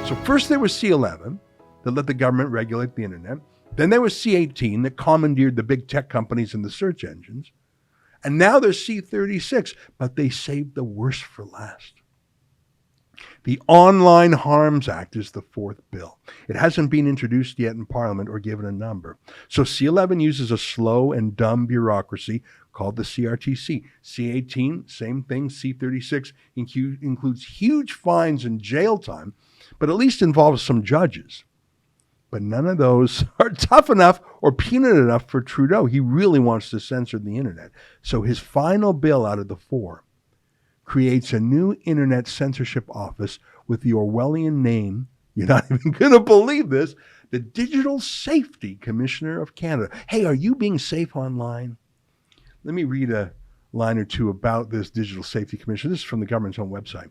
So first there was C11 that let the government regulate the internet. Then there was C18 that commandeered the big tech companies and the search engines. And now there's C36, but they saved the worst for last. The Online Harms Act is the fourth bill. It hasn't been introduced yet in Parliament or given a number. So C11 uses a slow and dumb bureaucracy called the CRTC. C18, same thing. C36 includes huge fines and jail time, but at least involves some judges. But none of those are tough enough or punitive enough for Trudeau. He really wants to censor the internet. So his final bill out of the four creates a new internet censorship office with the Orwellian name, you're not even going to believe this, the Digital Safety Commissioner of Canada. Hey, are you being safe online? Let me read a line or two about this Digital Safety Commissioner. This is from the government's own website.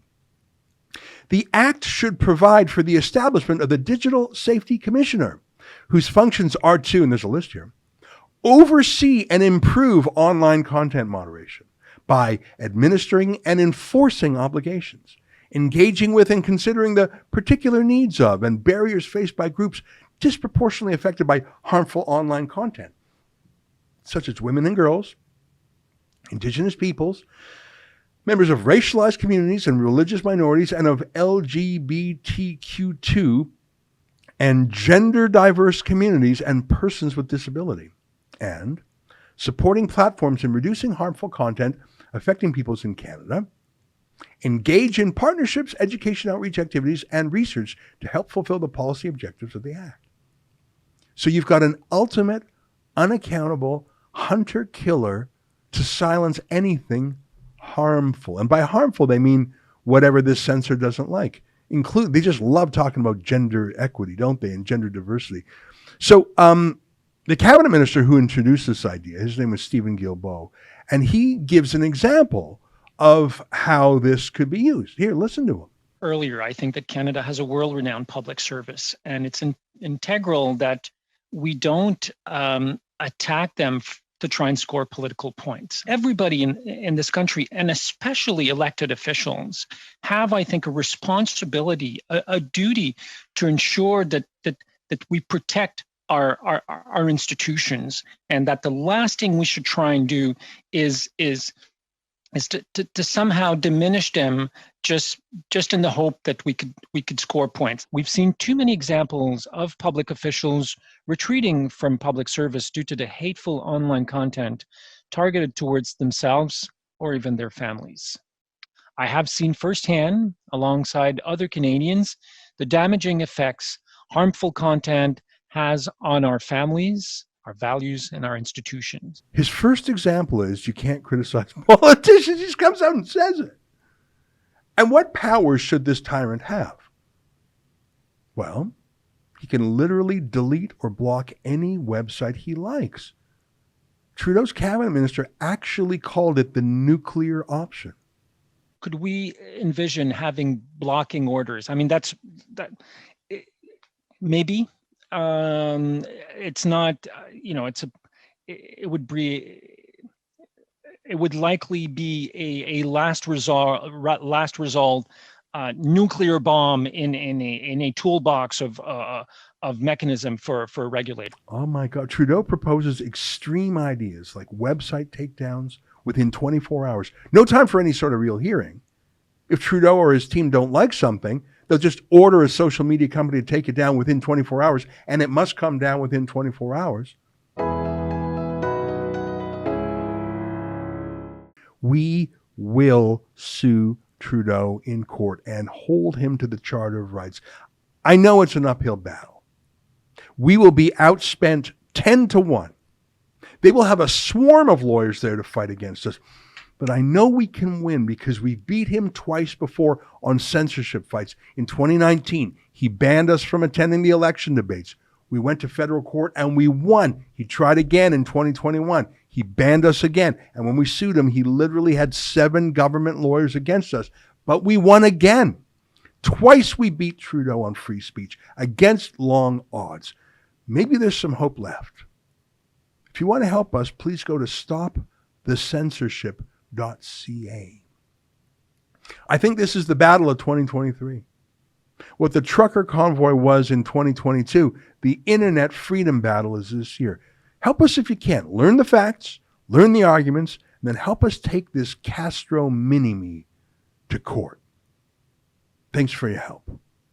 The Act should provide for the establishment of the Digital Safety Commissioner, whose functions are to, and there's a list here, oversee and improve online content moderation by administering and enforcing obligations, engaging with and considering the particular needs of and barriers faced by groups disproportionately affected by harmful online content, such as women and girls, Indigenous peoples, members of racialized communities and religious minorities, and of LGBTQ2 and gender diverse communities and persons with disability, and supporting platforms in reducing harmful content affecting peoples in Canada, engage in partnerships, education outreach activities, and research to help fulfill the policy objectives of the Act. So you've got an ultimate, unaccountable hunter-killer to silence anything harmful. And by harmful, they mean whatever this censor doesn't like. They just love talking about gender equity, don't they, and gender diversity. So the cabinet minister who introduced this idea, his name was Stephen Guilbeault, and he gives an example of how this could be used. Here, listen to him. Earlier, I think that Canada has a world-renowned public service, and it's integral that we don't attack them to try and score political points. Everybody in this country, and especially elected officials, have, I think, a responsibility, a duty to ensure that we protect our institutions, and that the last thing we should try and do is to somehow diminish them just in the hope that we could score points. We've seen too many examples of public officials retreating from public service due to the hateful online content targeted towards themselves or even their families. I have seen firsthand, alongside other Canadians, the damaging effects harmful content has on our families, our values, and our institutions. His first example is you can't criticize politicians. He just comes out and says it. And what powers should this tyrant have? Well, he can literally delete or block any website he likes. Trudeau's cabinet minister actually called it the nuclear option. Could we envision having blocking orders? I mean, maybe. It's not, it would likely be a last result nuclear bomb in a toolbox of mechanism for a regulator. Oh my God. Trudeau proposes extreme ideas like website takedowns within 24 hours. No time for any sort of real hearing. If Trudeau or his team don't like something, they'll just order a social media company to take it down within 24 hours, and it must come down within 24 hours. We will sue Trudeau in court and hold him to the Charter of Rights. I know it's an uphill battle. We will be outspent 10-1. They will have a swarm of lawyers there to fight against us. But I know we can win because we beat him twice before on censorship fights. In 2019, he banned us from attending the election debates. We went to federal court and we won. He tried again in 2021. He banned us again. And when we sued him, he literally had 7 government lawyers against us. But we won again. Twice we beat Trudeau on free speech against long odds. Maybe there's some hope left. If you want to help us, please go to stopthecensorship.ca. I think this is the battle of 2023. What the trucker convoy was in 2022, the internet freedom battle is this year. Help us if you can. Learn the facts, learn the arguments, and then help us take this Castro mini-me to court. Thanks for your help.